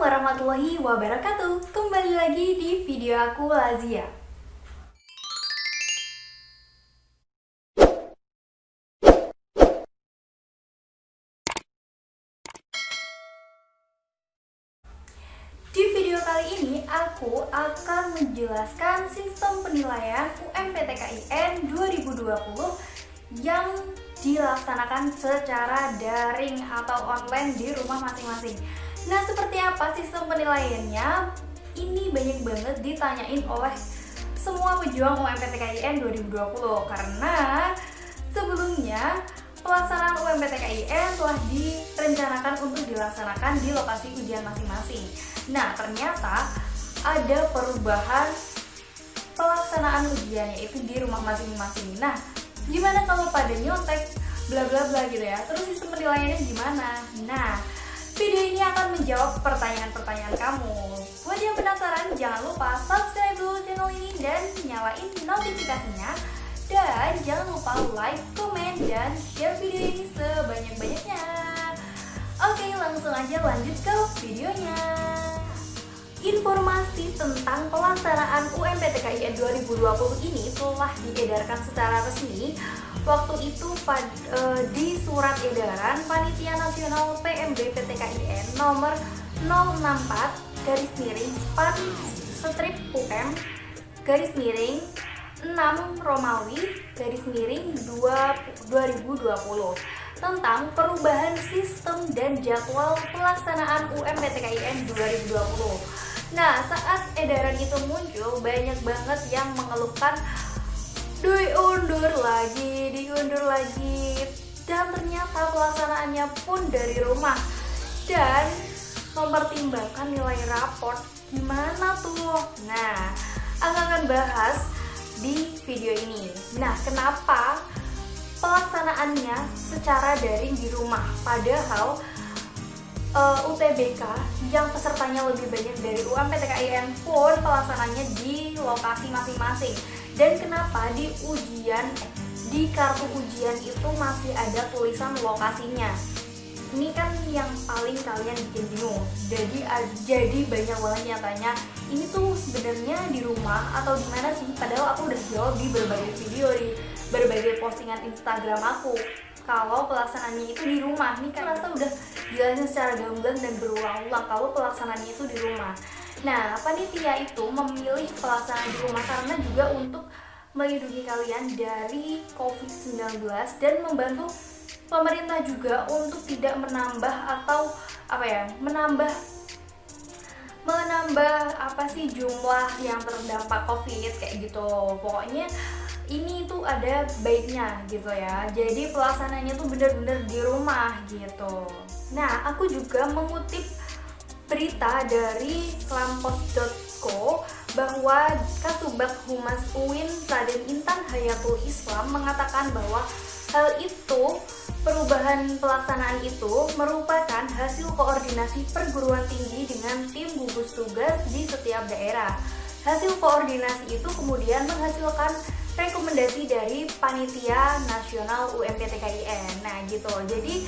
warahmatullahi wabarakatuh. Kembali lagi di video aku, Lazia. Di video kali ini aku akan menjelaskan sistem penilaian UMPTKIN 2020 yang dilaksanakan secara daring atau online di rumah masing-masing. Nah, seperti apa sistem penilaiannya? Ini banyak banget ditanyain oleh semua pejuang UMPTKIN 2020 karena sebelumnya pelaksanaan UMPTKIN telah direncanakan untuk dilaksanakan di lokasi ujian masing-masing. Nah, ternyata ada perubahan pelaksanaan ujiannya itu di rumah masing-masing. Nah, gimana kalau pada nyontek bla bla bla gitu ya? Terus sistem penilaiannya gimana? Nah, video ini akan menjawab pertanyaan-pertanyaan kamu. Buat yang penasaran, jangan lupa subscribe dulu channel ini dan nyalain notifikasinya. Dan jangan lupa like, komen, dan share video ini sebanyak-banyaknya. Oke, langsung aja lanjut ke videonya. Informasi tentang pelaksanaan UMPTKIN 2020 ini telah diedarkan secara resmi waktu itu di surat edaran Panitia Nasional PMB PTKIN nomor 064-6-Romawi-2020 tentang perubahan sistem dan jadwal pelaksanaan UMPTKIN 2020. Nah, saat edaran itu muncul, banyak banget yang mengeluhkan diundur lagi, dan ternyata pelaksanaannya pun dari rumah dan mempertimbangkan nilai raport gimana tuh. Nah, aku akan bahas di video ini. Nah, kenapa pelaksanaannya secara daring di rumah, padahal UTBK yang pesertanya lebih banyak dari UMPTKIN pun pelaksanaannya di lokasi masing-masing. Dan kenapa di kartu ujian itu masih ada tulisan lokasinya? Ini kan yang paling kalian bikin bingung. Jadi banyak banget yang tanya, ini tuh sebenarnya di rumah atau di mana sih? Padahal aku udah jawab di berbagai video, di berbagai postingan Instagram aku. Kalau pelaksanaannya itu di rumah, ini kan rasa udah jelasin secara gamblang dan berulang-ulang kalau pelaksanaannya itu di rumah. Nah, panitia itu memilih pelaksanaan di rumah karena juga untuk melindungi kalian dari COVID-19 dan membantu pemerintah juga untuk tidak menambah jumlah yang terdampak COVID kayak gitu. Pokoknya ini tuh ada baiknya gitu ya. Jadi pelaksanaannya tuh bener-bener di rumah gitu. Nah, aku juga mengutip berita dari lampos.co bahwa Kasubag Humas UIN Raden Intan Hayatul Islam mengatakan bahwa hal itu, perubahan pelaksanaan itu merupakan hasil koordinasi perguruan tinggi dengan tim gugus tugas di setiap daerah. Hasil koordinasi itu kemudian menghasilkan rekomendasi dari Panitia Nasional UMPTKIN. Nah gitu, jadi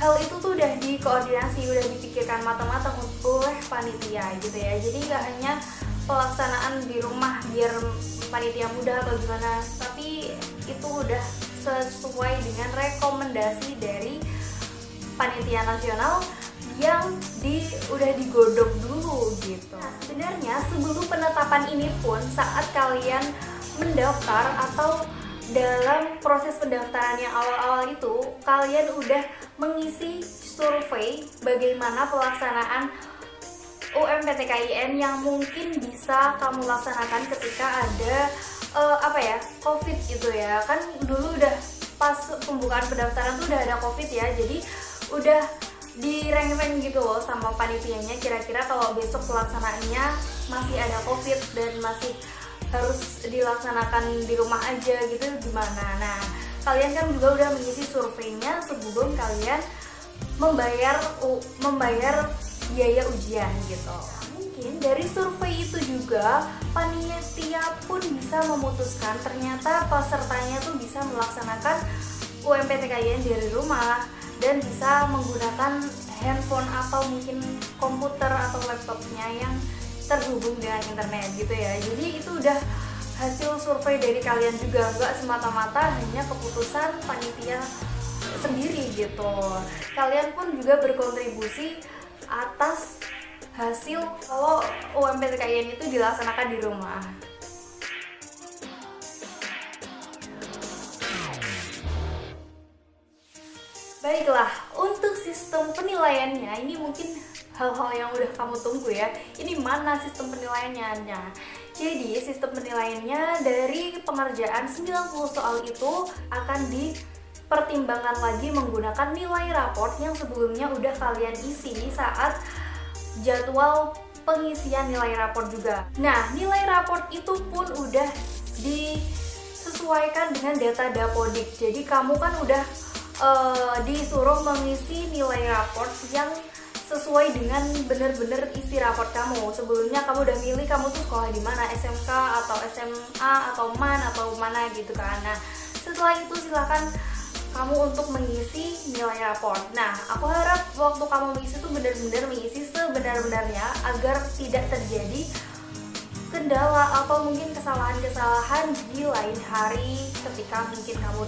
hal itu tuh udah dikoordinasi, udah dipikirkan matang-matang oleh panitia gitu ya. Jadi nggak hanya pelaksanaan di rumah biar panitia mudah atau gimana, tapi itu udah sesuai dengan rekomendasi dari Panitia Nasional yang udah digodok dulu gitu. Nah, sebenarnya sebelum penetapan ini pun saat kalian mendaftar atau dalam proses pendaftaran yang awal-awal itu, kalian udah mengisi survei bagaimana pelaksanaan UMPTKIN yang mungkin bisa kamu laksanakan ketika ada COVID gitu ya. Kan dulu udah pas pembukaan pendaftaran tuh udah ada COVID ya, jadi udah di rank-rank gitu loh sama panitianya, kira-kira kalau besok pelaksanaannya masih ada COVID dan masih harus dilaksanakan di rumah aja gitu gimana. Nah, kalian kan juga udah mengisi surveinya sebelum kalian membayar biaya ujian gitu. Mungkin dari survei itu juga panitia pun bisa memutuskan ternyata pesertanya tuh bisa melaksanakan UMPTKIN dari rumah. dan bisa menggunakan handphone atau mungkin komputer atau laptopnya yang terhubung dengan internet gitu ya. Jadi itu udah hasil survei dari kalian juga, nggak semata-mata hanya keputusan panitia sendiri gitu. Kalian pun juga berkontribusi atas hasil kalau UMPTKIN itu dilaksanakan di rumah. Baiklah, untuk sistem penilaiannya ini mungkin hal-hal yang udah kamu tunggu ya. Ini mana sistem penilaiannya? Nah, jadi sistem penilaiannya dari pengerjaan 90 soal itu akan dipertimbangkan lagi menggunakan nilai raport yang sebelumnya udah kalian isi saat jadwal pengisian nilai raport juga. Nah, nilai raport itu pun udah disesuaikan dengan data Dapodik. Jadi kamu kan udah disuruh mengisi nilai raport yang sesuai dengan bener-bener isi raport kamu. Sebelumnya kamu udah milih kamu tuh sekolah di mana, SMK atau SMA atau MAN atau mana gitu kan. Nah, setelah itu silakan kamu untuk mengisi nilai raport. Nah, aku harap waktu kamu mengisi tuh benar-benar mengisi sebenar-benarnya agar tidak terjadi kendala atau mungkin kesalahan-kesalahan di lain hari ketika mungkin kamu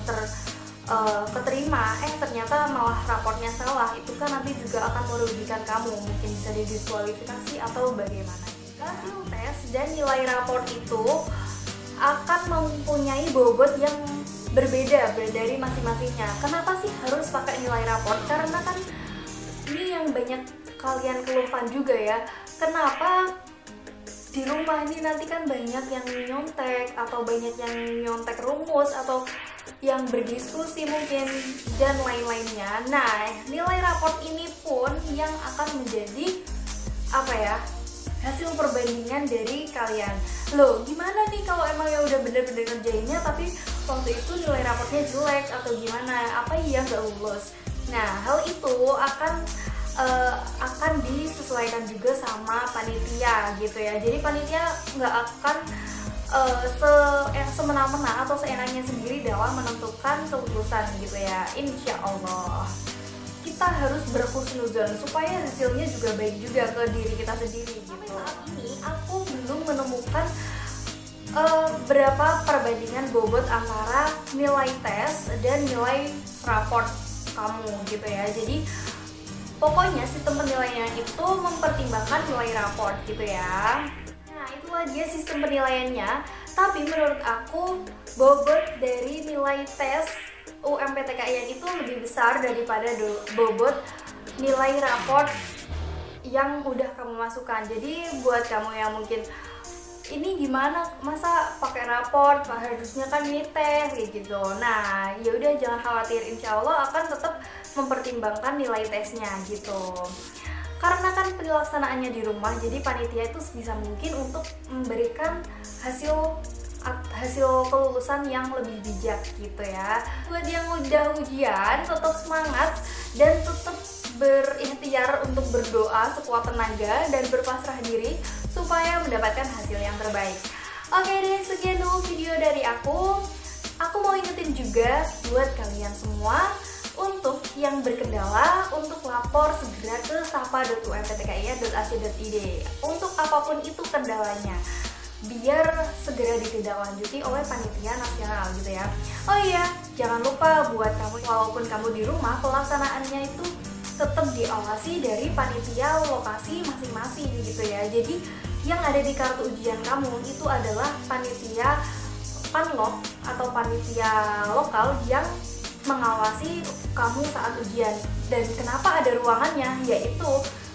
keterima ternyata malah raportnya salah. Itu kan nanti juga akan merugikan kamu, mungkin bisa didiskualifikasi atau bagaimana. Hasil tes dan nilai raport itu akan mempunyai bobot yang berbeda dari masing-masingnya. Kenapa sih harus pakai nilai raport? Karena kan ini yang banyak kalian keluhkan juga ya, kenapa di rumah ini nanti kan banyak yang nyontek atau banyak yang nyontek rumus atau yang berdiskusi mungkin dan lain-lainnya. Nah, nilai raport ini pun yang akan menjadi hasil perbandingan dari kalian. Loh, gimana nih kalau emang ya udah bener-bener ngerjainnya tapi waktu itu nilai raportnya jelek atau gimana? Apa iya nggak lulus? Nah, hal itu akan disesuaikan juga sama panitia gitu ya. Jadi panitia nggak akan semena-mena atau seenaknya sendiri dalam menentukan keputusan gitu ya. Insya Allah kita harus berhusnuzon supaya hasilnya juga baik juga ke diri kita sendiri gitu. Sampai saat ini aku belum menemukan berapa perbandingan bobot antara nilai tes dan nilai raport kamu gitu ya. Jadi pokoknya sistem penilaian itu mempertimbangkan nilai raport gitu ya. Nah, itulah dia sistem penilaiannya. Tapi menurut aku bobot dari nilai tes UMPTKIN itu lebih besar daripada bobot nilai raport yang udah kamu masukkan. Jadi buat kamu yang mungkin ini gimana, masa pakai raport, harusnya kan ini tes gitu. Nah, ya udah jangan khawatir, insya Allah akan tetap mempertimbangkan nilai tesnya gitu. Karena kan pelaksanaannya di rumah, jadi panitia itu sebisa mungkin untuk memberikan hasil kelulusan yang lebih bijak gitu ya. Buat yang udah ujian, tetap semangat dan tetap berikhtiar untuk berdoa sekuat tenaga dan berpasrah diri supaya mendapatkan hasil yang terbaik. Oke deh, sekian dulu video dari aku. Aku mau ingetin juga buat kalian semua, untuk yang berkendala, untuk lapor segera ke sapa.umptkin.ac.id untuk apapun itu kendalanya, biar segera ditindaklanjuti oleh panitia nasional gitu ya. Oh iya, jangan lupa buat kamu, walaupun kamu di rumah, pelaksanaannya itu tetap diawasi dari panitia lokasi masing-masing gitu ya. Jadi yang ada di kartu ujian kamu itu adalah panitia panlok atau panitia lokal yang mengawasi kamu saat ujian. Dan kenapa ada ruangannya, yaitu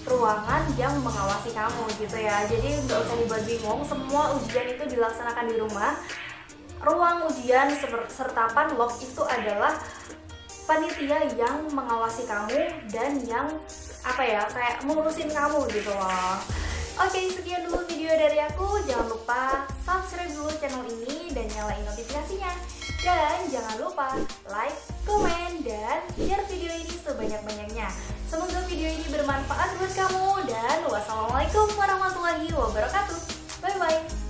ruangan yang mengawasi kamu gitu ya. Jadi nggak usah dibuat bingung, semua ujian itu dilaksanakan di rumah. Ruang ujian serta panlok itu adalah panitia yang mengawasi kamu dan yang kayak ngurusin kamu gitu loh. Oke, sekian dulu video dari aku. Jangan lupa subscribe dulu channel ini dan nyalain notifikasinya. Dan jangan lupa like, komen, dan share video ini sebanyak-banyaknya. Semoga video ini bermanfaat buat kamu. Dan wassalamualaikum warahmatullahi wabarakatuh. Bye-bye.